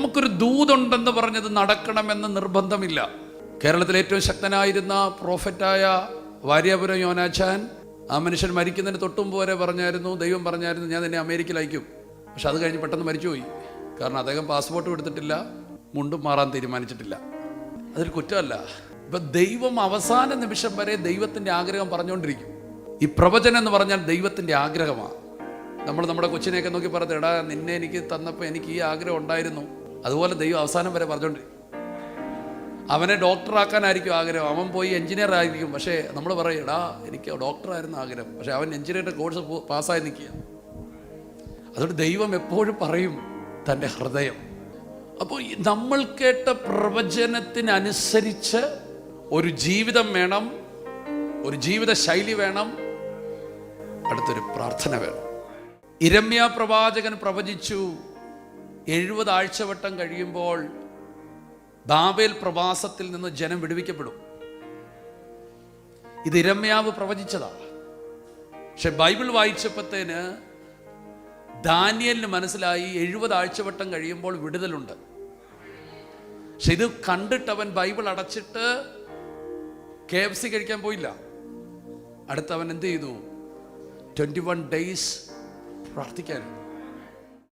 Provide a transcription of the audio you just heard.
നമുക്കൊരു ദൂതുണ്ടെന്ന് പറഞ്ഞത് നടക്കണമെന്ന് നിർബന്ധമില്ല. കേരളത്തിലെ ഏറ്റവും ശക്തനായിരുന്ന പ്രോഫറ്റായ വാര്യാപുരം യോനാച്ചാൻ, ആ മനുഷ്യൻ മരിക്കുന്നതിന് തൊട്ടുമുമ്പ് വരെ പറഞ്ഞായിരുന്നു, ദൈവം പറഞ്ഞായിരുന്നു, ഞാൻ നിന്നെ അമേരിക്കയിൽ അയക്കും. പക്ഷെ അത് കഴിഞ്ഞ് പെട്ടെന്ന് മരിച്ചുപോയി. കാരണം അദ്ദേഹം പാസ്പോർട്ട് എടുത്തിട്ടില്ല, മുണ്ടും മാറാൻ തീരുമാനിച്ചിട്ടില്ല. അതൊരു കുറ്റമല്ല. ഇപ്പം ദൈവം അവസാന നിമിഷം വരെ ദൈവത്തിൻ്റെ ആഗ്രഹം പറഞ്ഞുകൊണ്ടിരിക്കും. ഈ പ്രവചനം എന്ന് പറഞ്ഞാൽ ദൈവത്തിൻ്റെ ആഗ്രഹമാണ്. നമ്മൾ നമ്മുടെ കൊച്ചിനെയൊക്കെ നോക്കി പറഞ്ഞത്, എടാ നിന്നെ എനിക്ക് തന്നപ്പോൾ എനിക്ക് ഈ ആഗ്രഹം ഉണ്ടായിരുന്നു. അതുപോലെ ദൈവം അവസാനം വരെ പറഞ്ഞുകൊണ്ടിരിക്കും. അവനെ ഡോക്ടറാക്കാനായിരിക്കും ആഗ്രഹം, അവൻ പോയി എഞ്ചിനീയർ ആയിരിക്കും. പക്ഷേ നമ്മൾ പറയും, എടാ എനിക്ക് ഡോക്ടറായിരുന്നു ആഗ്രഹം, പക്ഷേ അവൻ എഞ്ചിനീയറിൻ്റെ കോഴ്സ് പാസ്സായി നിൽക്കുക. അതുകൊണ്ട് ദൈവം എപ്പോഴും പറയും തൻ്റെ ഹൃദയം. അപ്പോൾ നമ്മൾ കേട്ട പ്രവചനത്തിനനുസരിച്ച് ഒരു ജീവിതം വേണം, ഒരു ജീവിത ശൈലി വേണം, അടുത്തൊരു പ്രാർത്ഥന വേണം. യിരെമ്യാ പ്രവാചകൻ പ്രവചിച്ചു, 70 ആഴ്ചവട്ടം കഴിയുമ്പോൾ ബാബേൽ പ്രവാസത്തിൽ നിന്ന് ജനം വിടുവിക്കപ്പെടും. ഇത് യിരെമ്യാവ് പ്രവചിച്ചതാ. പക്ഷെ ബൈബിൾ വായിച്ചപ്പോഴത്തേന് ദാനിയേലിന് മനസ്സിലായി 70 ആഴ്ചവട്ടം കഴിയുമ്പോൾ വിടുതലുണ്ട്. പക്ഷെ ഇത് കണ്ടിട്ട് അവൻ ബൈബിൾ അടച്ചിട്ട് KFC കഴിക്കാൻ പോയില്ല. അടുത്തവൻ എന്ത് ചെയ്തു? 21 days പ്രാർത്ഥിക്കാൻ.